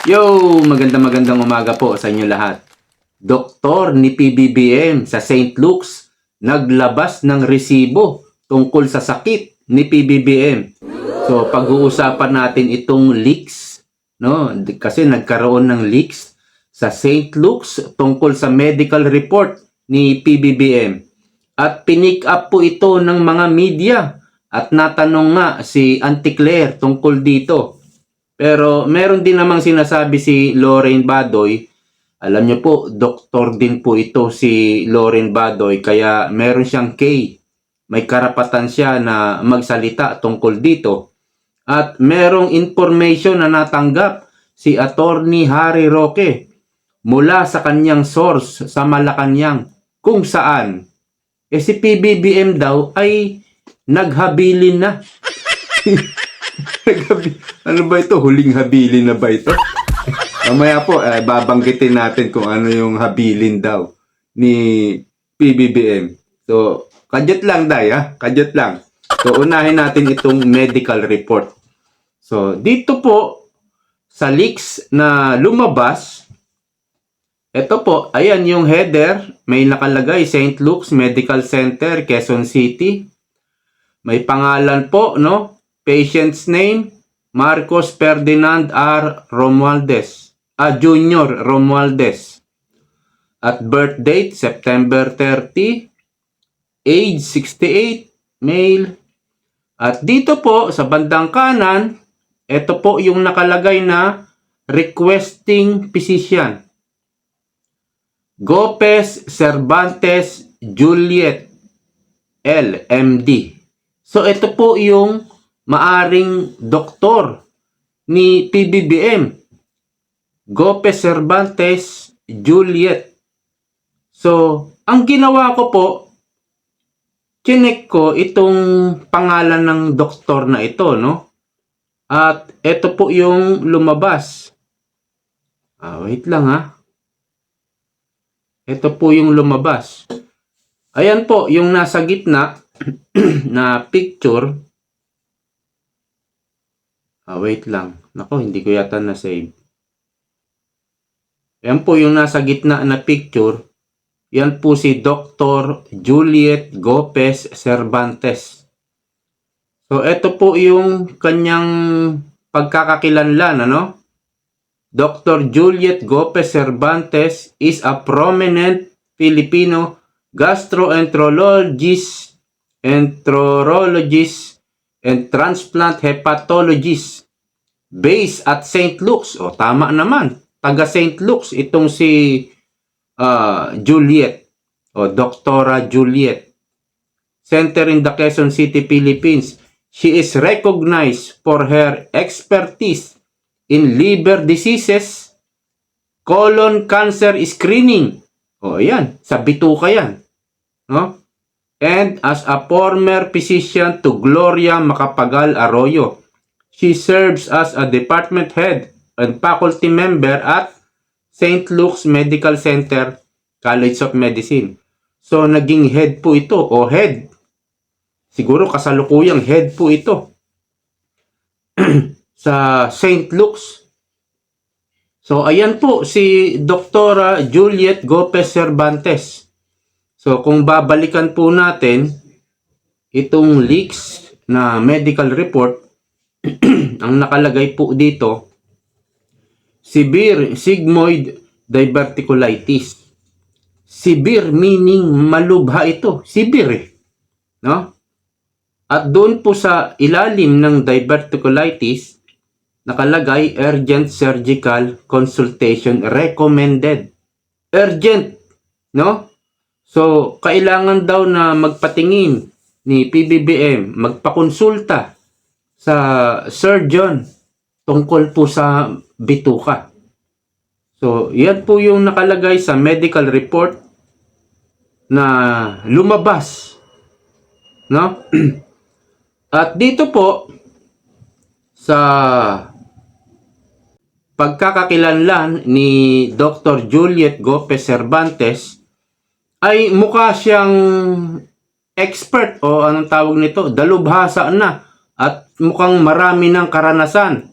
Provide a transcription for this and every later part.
Yo, magandang umaga po sa inyo lahat. Doktor ni PBBM sa St. Luke's naglabas ng resibo tungkol sa sakit ni PBBM. So, pag-uusapan natin itong leaks, no? Kasi nagkaroon ng leaks sa St. Luke's tungkol sa medical report ni PBBM. At pinick up po ito ng mga media at natanong nga si Auntie Claire tungkol dito. Pero meron din namang sinasabi si Lorraine Badoy. Alam niyo po, doktor din po ito si Lorraine Badoy, kaya meron siyang K. May karapatan siya na magsalita tungkol dito. At merong information na natanggap si Attorney Harry Roque mula sa kanyang source sa Malacanang, kung saan si PBBM daw ay naghabilin na. Ano ba ito? Huling habilin na ba ito? Mamaya po, babanggitin natin kung ano yung habilin daw ni PBBM. So, kadyot lang day, ha? Kadyot lang. So, unahin natin itong medical report. So, dito po, sa leaks na lumabas, ito po, ayan yung header. May nakalagay, St. Luke's Medical Center, Quezon City. May pangalan po, no? Patient's name, Marcos Ferdinand R. Romualdez, Junior Romualdez. At birth date, September 30, age 68, male. At dito po, sa bandang kanan, ito po yung nakalagay na requesting physician. Gopez Cervantes Juliet L. MD. So ito po yung maaring doktor ni PBBM, Gopez Cervantes Juliet. So, ang ginawa ko po, chinek ko itong pangalan ng doktor na ito, no? At ito po yung lumabas. Wait lang ha. Ito po yung lumabas. Ayan po, yung nasa gitna na picture. Wait lang. Nako, hindi ko yata na-save. Yan po yung nasa gitna na picture. Yan po si Dr. Juliet Gopez Cervantes. So, ito po yung kanyang pagkakakilanlan, ano? Dr. Juliet Gopez Cervantes is a prominent Filipino gastroenterologist, and transplant hepatologist based at St. Luke's. O, tama naman. Taga St. Luke's itong si Juliet o Doktora Juliet. Center in the Quezon City, Philippines. She is recognized for her expertise in liver diseases, colon cancer screening. O, ayan. Sa bituka yan. No? And as a former physician to Gloria Macapagal Arroyo. She serves as a department head and faculty member at St. Luke's Medical Center, College of Medicine. So, naging head po ito, o head. Siguro kasalukuyang head po ito sa St. Luke's. So, ayan po si Dr. Juliet Gopez Cervantes. So, kung babalikan po natin itong leaks na medical report, ang nakalagay po dito, severe sigmoid diverticulitis. Severe meaning malubha ito. Severe no? At doon po sa ilalim ng diverticulitis, nakalagay urgent surgical consultation recommended. Urgent, no? So, kailangan daw na magpatingin ni PBBM, magpakonsulta sa surgeon tungkol po sa bituka. So, yan po yung nakalagay sa medical report na lumabas. No? At dito po, sa pagkakakilanlan ni Dr. Juliet Gopez Cervantes, ay mukha siyang expert o anong tawag nito, dalubhasa na at mukhang marami ng karanasan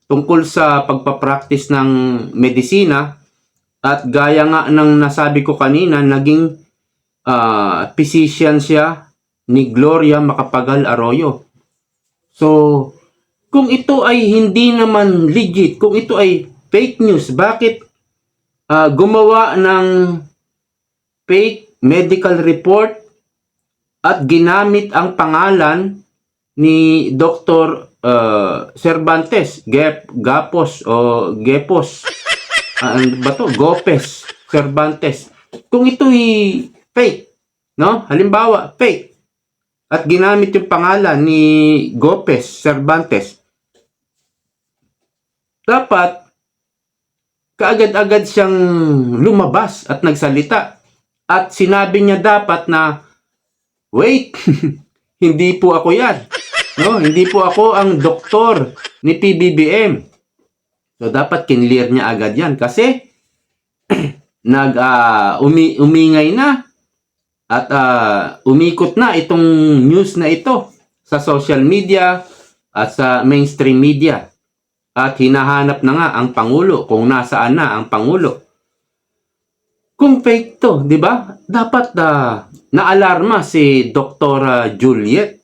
tungkol sa pagpapractice ng medisina at gaya nga ng nasabi ko kanina, naging physician siya ni Gloria Macapagal Arroyo. So, kung ito ay hindi naman legit, kung ito ay fake news, bakit gumawa ng fake medical report at ginamit ang pangalan ni Dr. Cervantes, Gapos o Gepos, ano ba to? Gopes Cervantes. Kung ito'y fake, no? Halimbawa, fake, at ginamit yung pangalan ni Gopes Cervantes, dapat kaagad-agad siyang lumabas at nagsalita. At sinabi niya dapat na, wait, hindi po ako yan. No, hindi po ako ang doktor ni PBBM. So, dapat kinlear niya agad yan. Kasi, umingay na at umikot na itong news na ito sa social media at sa mainstream media. At hinahanap na nga ang Pangulo kung nasaan na ang Pangulo. Kung fake to, di ba? Dapat naalarma si Dr. Juliet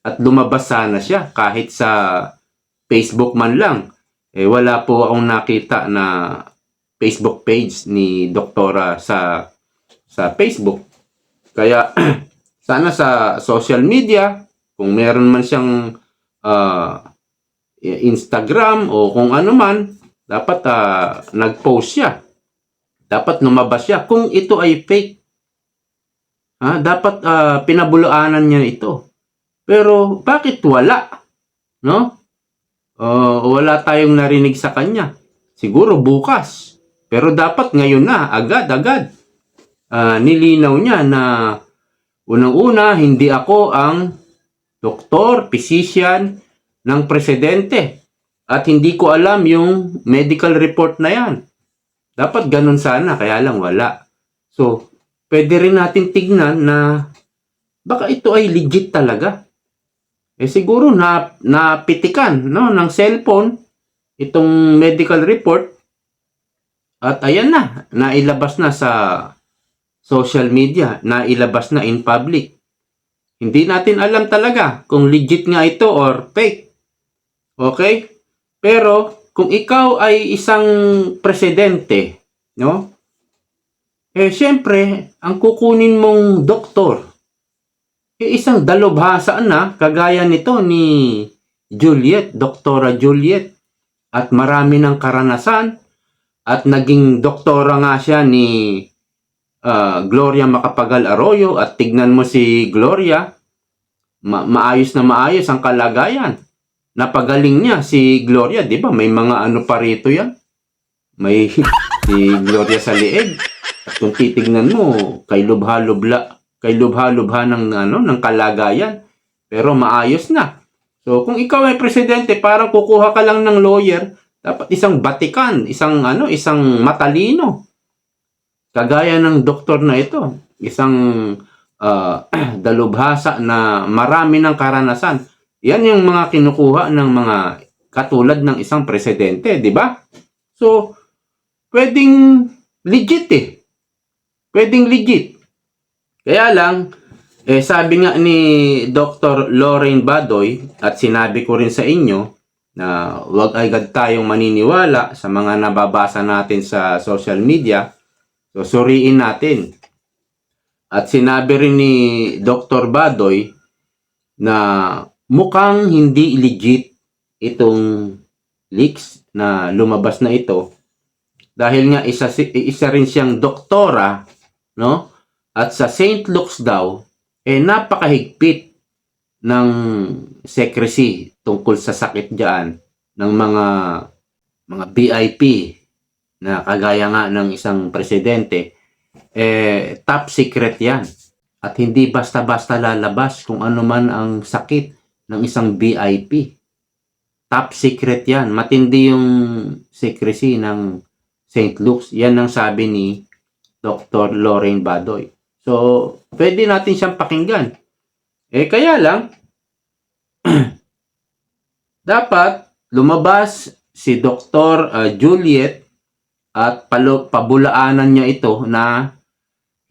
at lumabas sana siya kahit sa Facebook man lang. Wala po akong nakita na Facebook page ni Doktora sa Facebook. Kaya sana sa social media, kung meron man siyang Instagram o kung ano man, dapat nag-post siya. Dapat lumabas siya kung ito ay fake. Dapat pinabulaanan niya ito. Pero bakit wala? No? Wala tayong narinig sa kanya. Siguro bukas. Pero dapat ngayon na, agad-agad. Nilinaw niya na unang-una, hindi ako ang doktor, physician ng presidente. At hindi ko alam yung medical report na yan. Dapat ganun sana, kaya lang wala. So, pwede rin natin tignan na baka ito ay legit talaga. Siguro napitikan ng cellphone itong medical report at ayan na, nailabas na sa social media, nailabas na in public. Hindi natin alam talaga kung legit nga ito or fake. Okay? Pero kung ikaw ay isang presidente, no? Syempre, ang kukunin mong doktor, isang dalubhasa na, kagaya nito ni Juliet, Doktora Juliet, at marami ng karanasan, at naging doktora nga siya ni Gloria Macapagal Arroyo, at tignan mo si Gloria, maayos na maayos ang kalagayan. Napagaling niya si Gloria, di ba? May mga ano pa rito yan. May si Gloria sa lieg. At kung titignan mo, kay lubha-lubha ng kalagayan. Pero maayos na. So, kung ikaw ay presidente, parang kukuha ka lang ng lawyer, dapat isang batikan, isang matalino. Kagaya ng doktor na ito, isang dalubhasa na marami ng karanasan. Yan yung mga kinukuha ng mga katulad ng isang presidente, di ba? So, pwedeng legit Pwedeng legit. Kaya lang, sabi nga ni Dr. Lorraine Badoy, at sinabi ko rin sa inyo, na huwag agad tayong maniniwala sa mga nababasa natin sa social media. So, suriin natin. At sinabi rin ni Dr. Badoy na mukhang hindi legit itong leaks na lumabas na ito dahil nga isa rin siyang doktora, no? At sa St. Luke's daw napakahigpit ng secrecy tungkol sa sakit diyan ng mga VIP na kagaya nga ng isang presidente. Top secret 'yan. At hindi basta-basta lalabas kung ano man ang sakit ng isang VIP. Top secret yan. Matindi yung secrecy ng St. Luke's. Yan ang sabi ni Dr. Lorraine Badoy. So, pwede natin siyang pakinggan. Kaya lang, dapat lumabas si Dr. Juliet at pabulaanan niya ito na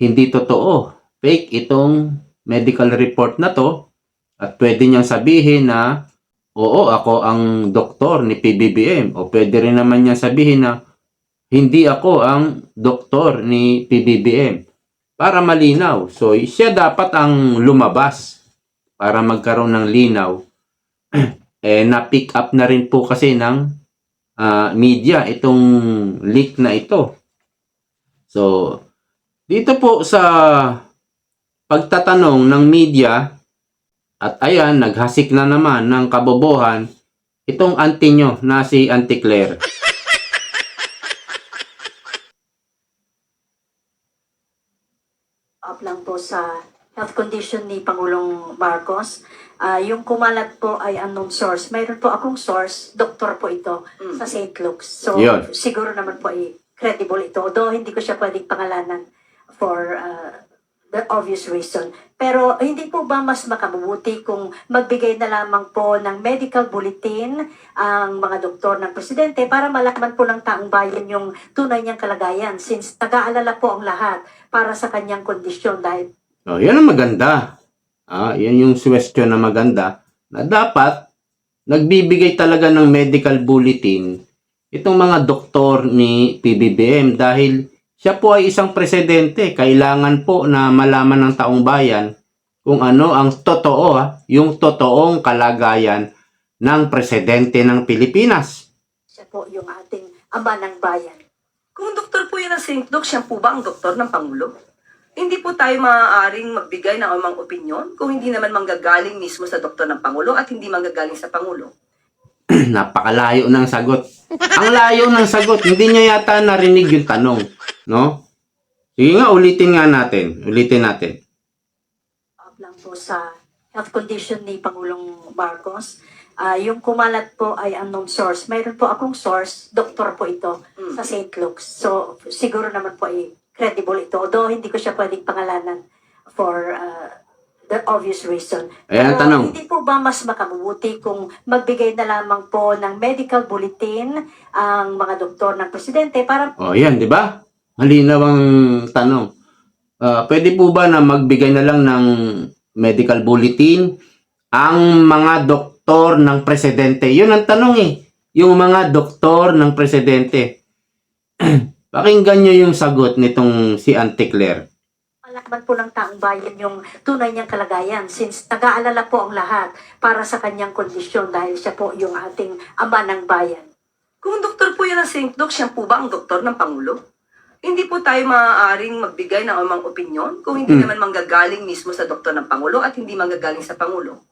hindi totoo. Fake itong medical report na to at pwede niyang sabihin na oo, ako ang doktor ni PBBM o pwede rin naman niya sabihin na hindi ako ang doktor ni PBBM para malinaw. So, siya dapat ang lumabas para magkaroon ng linaw. Na-pick up na rin po kasi ng media itong leak na ito. So, dito po sa pagtatanong ng media, at ayan, naghasik na naman ng kabobohan itong auntie nyo na si Auntie Claire. Up lang po sa health condition ni Pangulong Marcos. Yung kumalat po ay unknown source. Mayroon po akong source, doktor po ito sa St. Luke's. So Yun. siguro naman po ay credible ito. Although hindi ko siya pwedeng pangalanan for the obvious reason. Pero hindi po ba mas makabubuti kung magbigay na lamang po ng medical bulletin ang mga doktor ng presidente para malaman po ng taong bayan yung tunay niyang kalagayan since nag-aalala po ang lahat para sa kanyang kondisyon dahil So, yan ang maganda. Yan yung question na maganda na dapat nagbibigay talaga ng medical bulletin itong mga doktor ni PBBM dahil siya po ay isang presidente. Kailangan po na malaman ng taong bayan kung ano ang totoo, yung totoong kalagayan ng presidente ng Pilipinas. siya po yung ating ama ng bayan. Kung doktor po yan ng St. Luke, siya po ba ang doktor ng Pangulo? Hindi po tayo maaaring magbigay ng amang opinyon kung hindi naman manggagaling mismo sa doktor ng Pangulo at hindi manggagaling sa Pangulo. Napakalayo ng sagot. Ang layo ng sagot. Hindi niya yata narinig yung tanong. No? Sige nga, ulitin natin. Up lang po sa health condition ni Pangulong Marcos. Yung kumalat po ay unknown source. Mayroon po akong source, doktor po ito sa St. Luke's. So siguro naman po ay credible ito. Although hindi ko siya pwedeng pangalanan for the obvious reason. Ayan ang Pero tanong. hindi po ba mas makabubuti kung magbigay na lamang po ng medical bulletin ang mga doktor ng presidente para O, yan, di ba? Malinaw ang tanong. Pwede po ba na magbigay na lang ng medical bulletin ang mga doktor ng presidente? Yun ang tanong eh. Yung mga doktor ng presidente. Pakinggan nyo yung sagot nitong si Auntie Claire. malaman po ng taong bayan yung tunay niyang kalagayan since nag-aalala po ang lahat para sa kanyang kondisyon dahil siya po yung ating ama ng bayan. Kung doktor po yan ng St. Luke, siya po ba ang doktor ng Pangulo? Hindi po tayo maaaring magbigay ng amang opinyon kung hindi naman manggagaling mismo sa doktor ng Pangulo at hindi manggagaling sa Pangulo.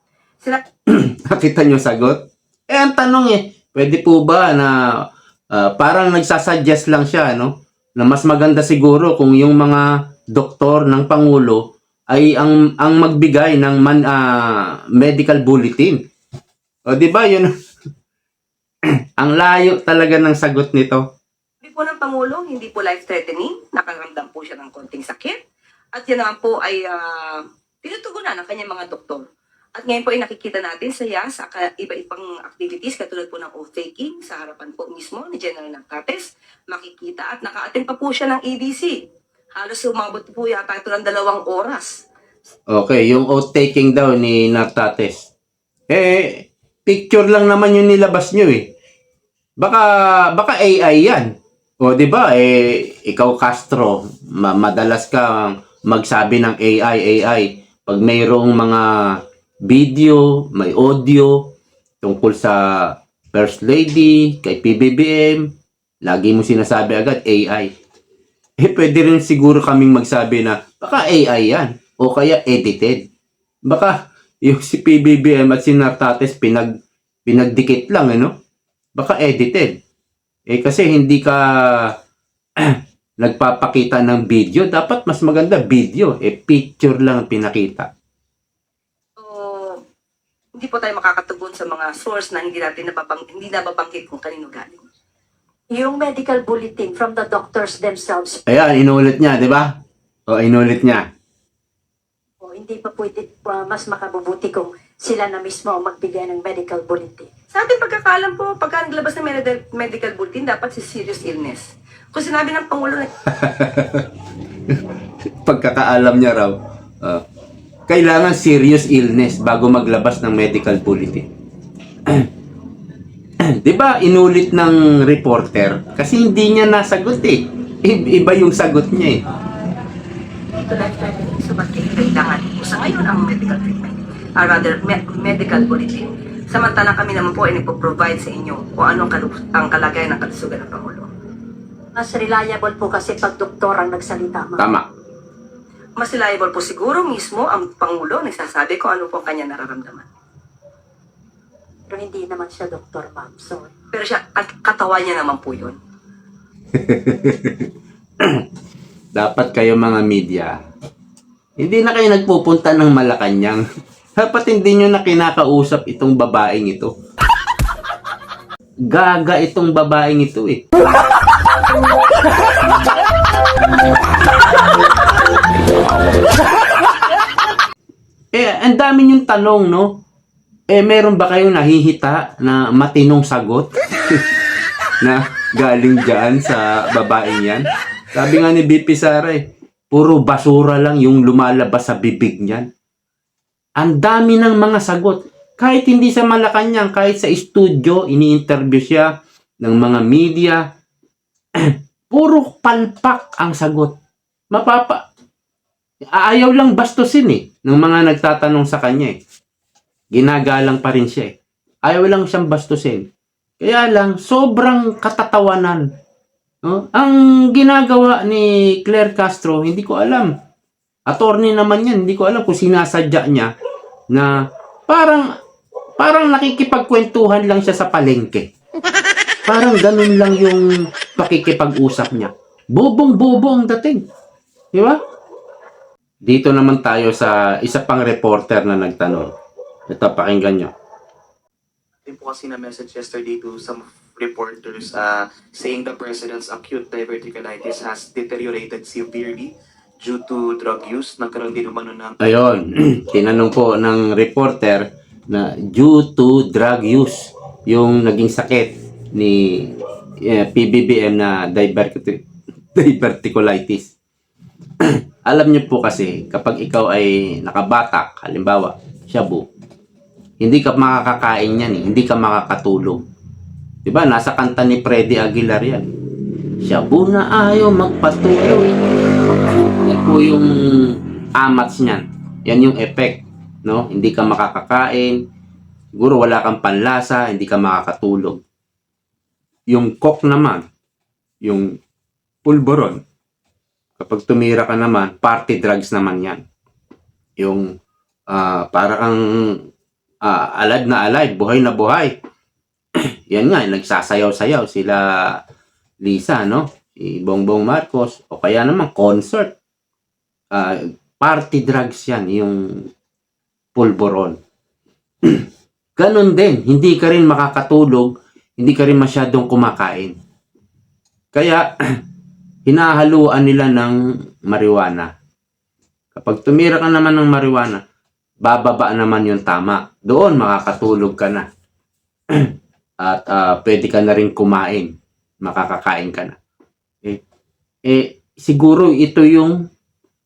Nakita nyo sagot? Ang tanong eh, pwede po ba na parang nagsasuggest lang siya, no? Na mas maganda siguro kung yung mga doktor ng Pangulo ay ang magbigay ng medical bulletin. O di ba yun? Ang layo talaga ng sagot nito. Sabi po ng Pangulo, hindi po life-threatening, nakaramdam po siya ng konting sakit. At yan naman po ay tinutugunan ng kanyang mga doktor. At ngayon po ay nakikita natin saya sa iba-ibang activities katulad po ng oath-taking sa harapan po mismo ni General Nactates. Makikita at naka-attend pa po siya ng EDC. Halos umabot po yata ito ng 2 oras. Okay, yung oath-taking daw ni Nactates. Picture lang naman yung nilabas nyo eh. Baka AI yan. O di ba ikaw Castro, madalas ka magsabi ng AI. Pag mayroong mga video, may audio tungkol sa First Lady, kay PBBM, lagi mo sinasabi agad AI. Pwede rin siguro kaming magsabi na baka AI yan o kaya edited. Baka yung si PBBM at si Nactates pinagdikit lang, ano? Baka edited. Kasi hindi ka nagpapakita ng video, dapat mas maganda video. Picture lang ang pinakita. So, hindi po tayo makakatugon sa mga source na hindi nababanggit kung kanino galing. Yung medical bulletin from the doctors themselves, Ayan, inulit niya, di ba? O, inulit niya. hindi pa pwede mas makabubuti kung sila na mismo ang magbigay ng medical bulletin. Sa ating pagkakalam po, pagka naglabas ng medical bulletin, dapat si serious illness. Kung sinabi ng Pangulo na Pagkakaalam niya raw, kailangan serious illness bago maglabas ng medical bulletin. Di ba inulit ng reporter kasi hindi niya nasagot eh. Iba yung sagot niya eh. to life-threatening, so bakit kailangan po sa ngayon ang medical treatment? Medical bulletin. Samantala kami naman po ay nagpo-provide sa inyo kung anong ang kalagayan ng kalusugan ng Pangulo. Mas reliable po kasi pag doktor ang nagsalita, ma'am. Tama. Mas reliable po siguro mismo ang Pangulo nagsasabi kung ano po ang kanya nararamdaman. Pero hindi naman siya doktor, ma'am. So, Pero siya, katawan niya naman po yun. Dapat kayo mga media, hindi na kayo nagpupunta ng Malacanang. Dapat hindi nyo na kinakausap itong babaeng ito. Gaga itong babaeng ito eh. Ang dami yung tanong, no? Meron ba kayong nahihita na matinong sagot? Na galing dyan sa babaeng yan? Sabi nga ni BP Sara puro basura lang yung lumalabas sa bibig niyan. Ang dami ng mga sagot. Kahit hindi sa Malacanang, kahit sa studio, ini-interview siya ng mga media. Puro palpak ang sagot. Ayaw lang bastusin ng mga nagtatanong sa kanya Ginagalang pa rin siya Ayaw lang siyang bastusin. Kaya lang, sobrang katatawanan. No? Ang ginagawa ni Claire Castro, hindi ko alam. Attorney naman yan, hindi ko alam kung sinasadya niya na parang nakikipagkwentuhan lang siya sa palengke. Parang ganun lang yung pakikipag-usap niya. Bobong-bobo ang dating. Di ba? Dito naman tayo sa isa pang reporter na nagtanong. Ito, pakinggan nyo. Din po kasi na message yesterday to some reporters saying the president's acute diverticulitis has deteriorated severely due to drug use. Nagkaroon din umano ng Ayun, tinanong po ng reporter na due to drug use yung naging sakit ni PBBM na diverticulitis. Alam niyo po kasi kapag ikaw ay nakabatak, halimbawa, shabu, hindi ka makakakain yan hindi ka makakatulog. Diba? Nasa kanta ni Freddy Aguilar yan. Shabu na ayaw magpatulog. Yan po yung amats niyan. Yan yung effect. No? Hindi ka makakakain. Siguro wala kang panlasa. Hindi ka makakatulog. Yung coke naman, yung pulboron, kapag tumira ka naman, party drugs naman yan. Yung parang alive na alive, buhay na buhay. Yan nga, nagsasayaw-sayaw sila Lisa, no? Si Bongbong Marcos, o kaya naman concert. Party drugs yan, yung pulboron. Ganon din, hindi ka rin makakatulog, hindi ka rin masyadong kumakain. Kaya, hinahaluan nila ng marijuana. Kapag tumira ka naman ng marijuana, bababa naman yung tama. Doon, makakatulog ka na. At pwede ka na rin kumain. Makakakain ka na. Siguro ito yung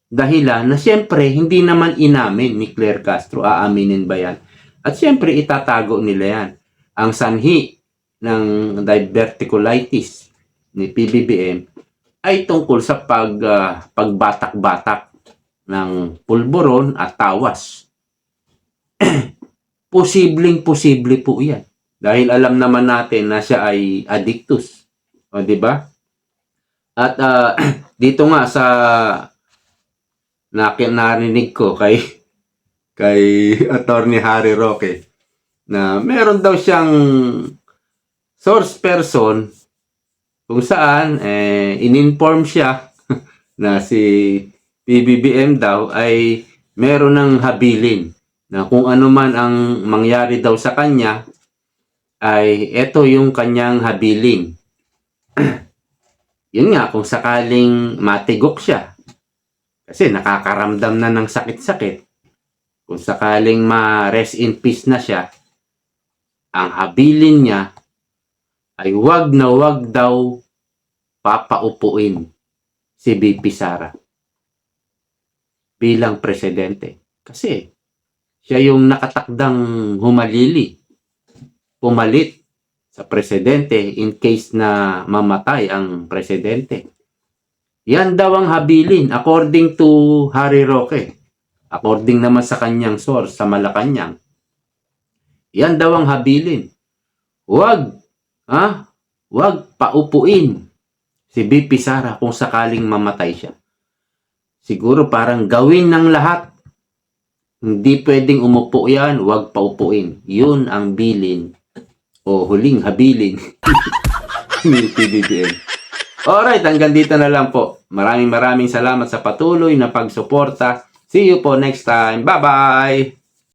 dahilan na siyempre, hindi naman inamin ni Claire Castro. Aaminin ba yan? At siyempre, itatago nila yan. Ang sanhi ng diverticulitis ni PBBM ay tungkol sa pagbatak-batak ng pulboron at tawas. Posibleng-posible po yan. Dahil alam naman natin na siya ay addictus. O, di ba? At dito nga sa narinig ko kay Attorney Harry Roque na meron daw siyang source person kung saan in-inform siya na si PBBM daw ay meron ng habilin na kung ano man ang mangyari daw sa kanya ay ito yung kanyang habilin. Yun nga, kung sakaling matigok siya kasi nakakaramdam na ng sakit-sakit, kung sakaling ma-rest in peace na siya, ang habilin niya ay wag na wag daw papaupuin si VP Sara bilang presidente. Kasi siya yung nakatakdang pumalit sa presidente in case na mamatay ang presidente. Yan daw ang habilin according to Harry Roque. According naman sa kanyang source sa Malacanang. Yan daw ang habilin. Wag paupuin si VP Sara kung sakaling mamatay siya. Siguro parang gawin ng lahat. Hindi pwedeng umupo yan, wag paupuin. Yun ang bilin o huling habilin ni PBBM. Alright, hanggang dito na lang po. Maraming salamat sa patuloy na pagsuporta. See you po next time. Bye-bye!